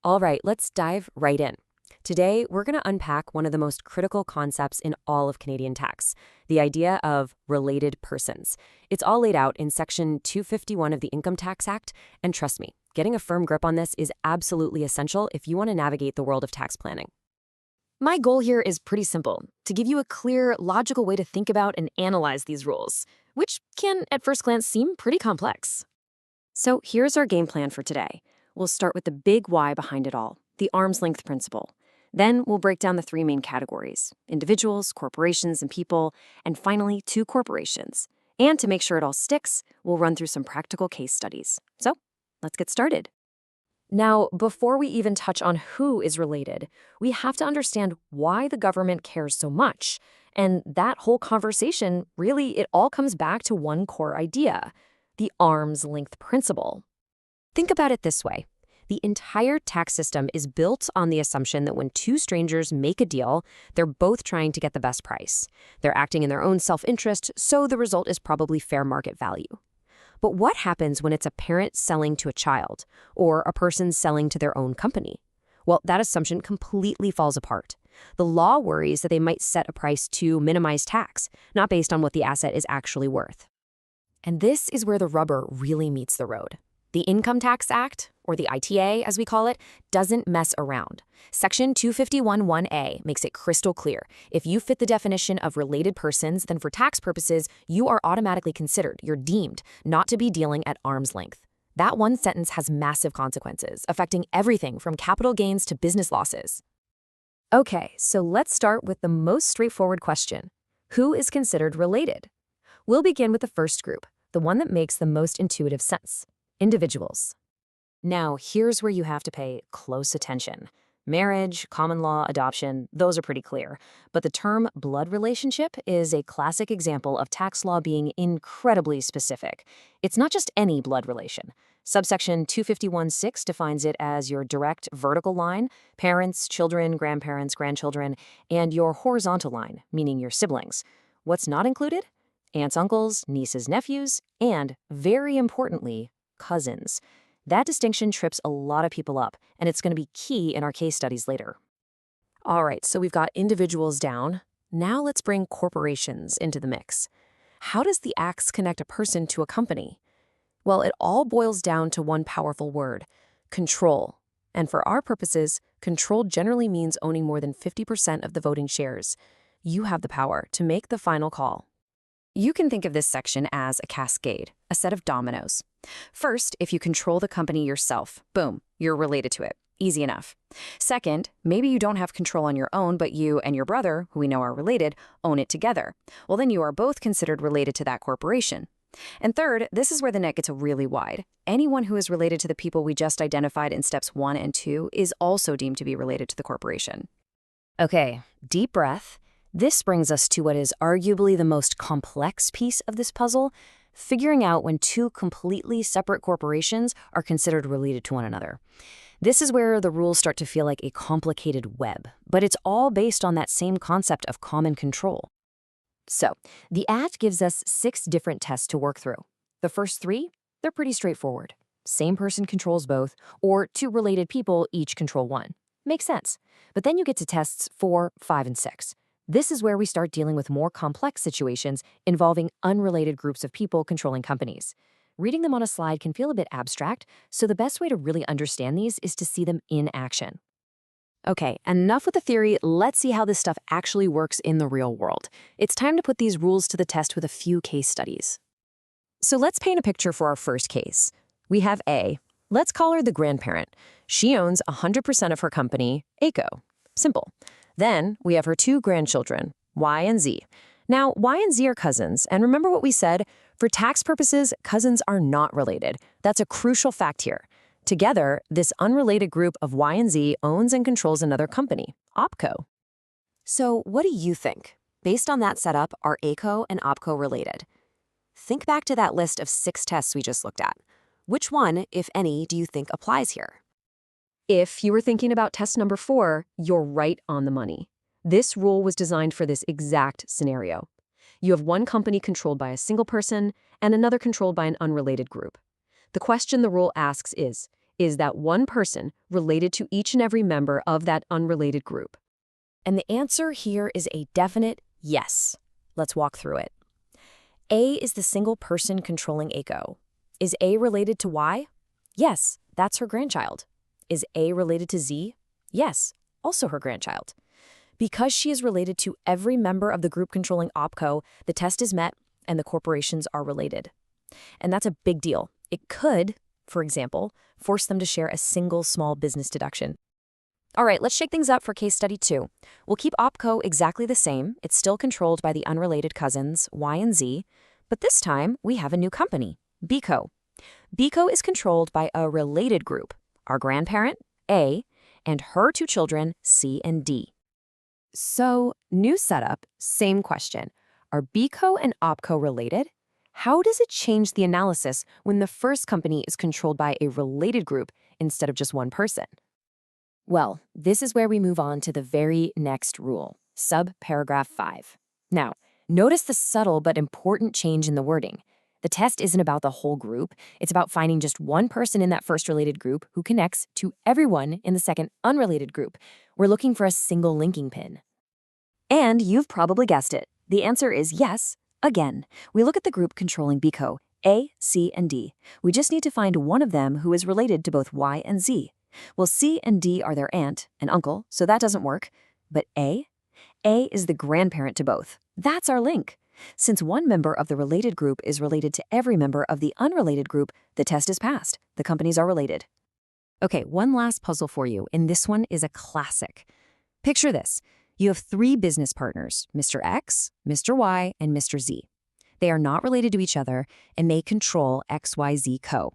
All right, let's dive right in. Today, we're going to unpack one of the most critical concepts in all of Canadian tax, the idea of related persons. It's all laid out in Section 251 of the Income Tax Act, and trust me, getting a firm grip on this is absolutely essential if you want to navigate the world of tax planning. My goal here is pretty simple, to give you a clear, logical way to think about and analyze these rules, which can, at first glance, seem pretty complex. So here's our game plan for today. We'll start with the big why behind it all, the arm's length principle. Then we'll break down the three main categories: individuals, corporations, and people, and finally, two corporations. And to make sure it all sticks, we'll run through some practical case studies. So let's get started. Now, before we even touch on who is related, we have to understand why the government cares so much. And that whole conversation, really, it all comes back to one core idea: the arm's length principle. Think about it this way. The entire tax system is built on the assumption that when two strangers make a deal, they're both trying to get the best price. They're acting in their own self-interest, so the result is probably fair market value. But what happens when it's a parent selling to a child, or a person selling to their own company? Well, that assumption completely falls apart. The law worries that they might set a price to minimize tax, not based on what the asset is actually worth. And this is where the rubber really meets the road. The Income Tax Act, or the ITA as we call it, doesn't mess around. Section 251(1)(a) makes it crystal clear. If you fit the definition of related persons, then for tax purposes, you are automatically considered, you're deemed, not to be dealing at arm's length. That one sentence has massive consequences, affecting everything from capital gains to business losses. Okay, so let's start with the most straightforward question. Who is considered related? We'll begin with the first group, the one that makes the most intuitive sense: individuals. Now, here's where you have to pay close attention. Marriage, common law, adoption, those are pretty clear. But the term blood relationship is a classic example of tax law being incredibly specific. It's not just any blood relation. Subsection 251(6) defines it as your direct vertical line, parents, children, grandparents, grandchildren, and your horizontal line, meaning your siblings. What's not included? Aunts, uncles, nieces, nephews, and, very importantly, cousins. That distinction trips a lot of people up, and it's going to be key in our case studies later. All right, so we've got individuals down. Now let's bring corporations into the mix. How does the axe connect a person to a company? Well, it all boils down to one powerful word: control. And for our purposes, control generally means owning more than 50% of the voting shares. You have the power to make the final call. You can think of this section as a cascade, a set of dominoes. First, if you control the company yourself, boom, you're related to it. Easy enough. Second, maybe you don't have control on your own, but you and your brother, who we know are related, own it together. Well, then you are both considered related to that corporation. And third, this is where the net gets really wide. Anyone who is related to the people we just identified in steps 1 and 2 is also deemed to be related to the corporation. Okay, deep breath. This brings us to what is arguably the most complex piece of this puzzle: figuring out when two completely separate corporations are considered related to one another. This is where the rules start to feel like a complicated web, but it's all based on that same concept of common control. So, the Act gives us 6 different tests to work through. The first 3, they're pretty straightforward. Same person controls both, or two related people each control one. Makes sense. But then you get to tests 4, 5, and 6. This is where we start dealing with more complex situations involving unrelated groups of people controlling companies. Reading them on a slide can feel a bit abstract, so the best way to really understand these is to see them in action. Okay, enough with the theory. Let's see how this stuff actually works in the real world. It's time to put these rules to the test with a few case studies. So let's paint a picture for our first case. We have A. Let's call her the grandparent. She owns 100% of her company, ACO. Simple. Then we have her 2 grandchildren, Y and Z. Now, Y and Z are cousins, and remember what we said? For tax purposes, cousins are not related. That's a crucial fact here. Together, this unrelated group of Y and Z owns and controls another company, OpCo. So what do you think? Based on that setup, are ACO and OpCo related? Think back to that list of 6 tests we just looked at. Which one, if any, do you think applies here? If you were thinking about test number 4, you're right on the money. This rule was designed for this exact scenario. You have one company controlled by a single person and another controlled by an unrelated group. The question the rule asks is Is that one person related to each and every member of that unrelated group? And the answer here is a definite yes. Let's walk through it. A is the single person controlling ACO. Is A related to Y? Yes, that's her grandchild. Is A related to Z? Yes, also her grandchild. Because she is related to every member of the group controlling OPCO, the test is met and the corporations are related. And that's a big deal. It could, for example, force them to share a single small business deduction. All right, let's shake things up for case study 2. We'll keep OPCO exactly the same. It's still controlled by the unrelated cousins, Y and Z, but this time we have a new company, BCO. BCO is controlled by a related group, our grandparent, A, and her 2 children, C and D. So, new setup, same question. Are BCO and OPCO related? How does it change the analysis when the first company is controlled by a related group instead of just one person? Well, this is where we move on to the very next rule, subparagraph 5. Now, notice the subtle but important change in the wording. The test isn't about the whole group. It's about finding just one person in that first related group who connects to everyone in the second unrelated group. We're looking for a single linking pin. And you've probably guessed it. The answer is yes, again. We look at the group controlling BCO, A, C, and D. We just need to find one of them who is related to both Y and Z. Well, C and D are their aunt and uncle, so that doesn't work. But A is the grandparent to both. That's our link. Since one member of the related group is related to every member of the unrelated group, the test is passed. The companies are related. Okay, one last puzzle for you, and this one is a classic. Picture this. You have 3 business partners, Mr. X, Mr. Y, and Mr. Z. They are not related to each other, and they control XYZ Co.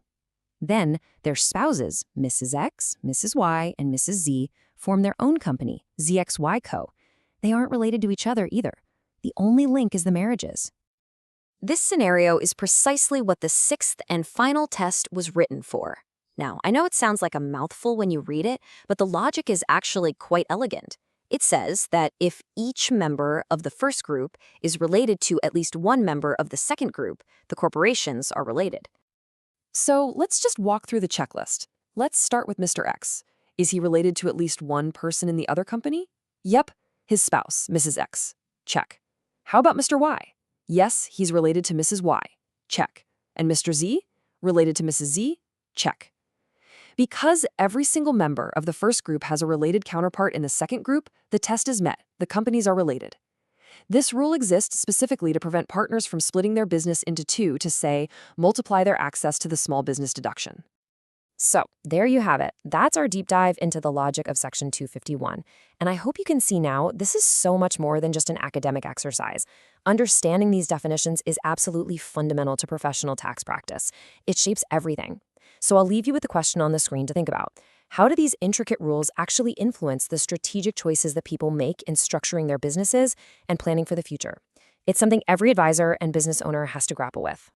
Then, their spouses, Mrs. X, Mrs. Y, and Mrs. Z, form their own company, ZXY Co. They aren't related to each other either. The only link is the marriages. This scenario is precisely what the 6th and final test was written for. Now, I know it sounds like a mouthful when you read it, but the logic is actually quite elegant. It says that if each member of the first group is related to at least one member of the second group, the corporations are related. So let's just walk through the checklist. Let's start with Mr. X. Is he related to at least one person in the other company? Yep, his spouse, Mrs. X. Check. How about Mr. Y? Yes, he's related to Mrs. Y. Check. And Mr. Z? Related to Mrs. Z? Check. Because every single member of the first group has a related counterpart in the second group, the test is met. The companies are related. This rule exists specifically to prevent partners from splitting their business into 2 to, say, multiply their access to the small business deduction. So, there you have it. That's our deep dive into the logic of Section 251. And I hope you can see now, this is so much more than just an academic exercise. Understanding these definitions is absolutely fundamental to professional tax practice. It shapes everything. So I'll leave you with a question on the screen to think about. How do these intricate rules actually influence the strategic choices that people make in structuring their businesses and planning for the future? It's something every advisor and business owner has to grapple with.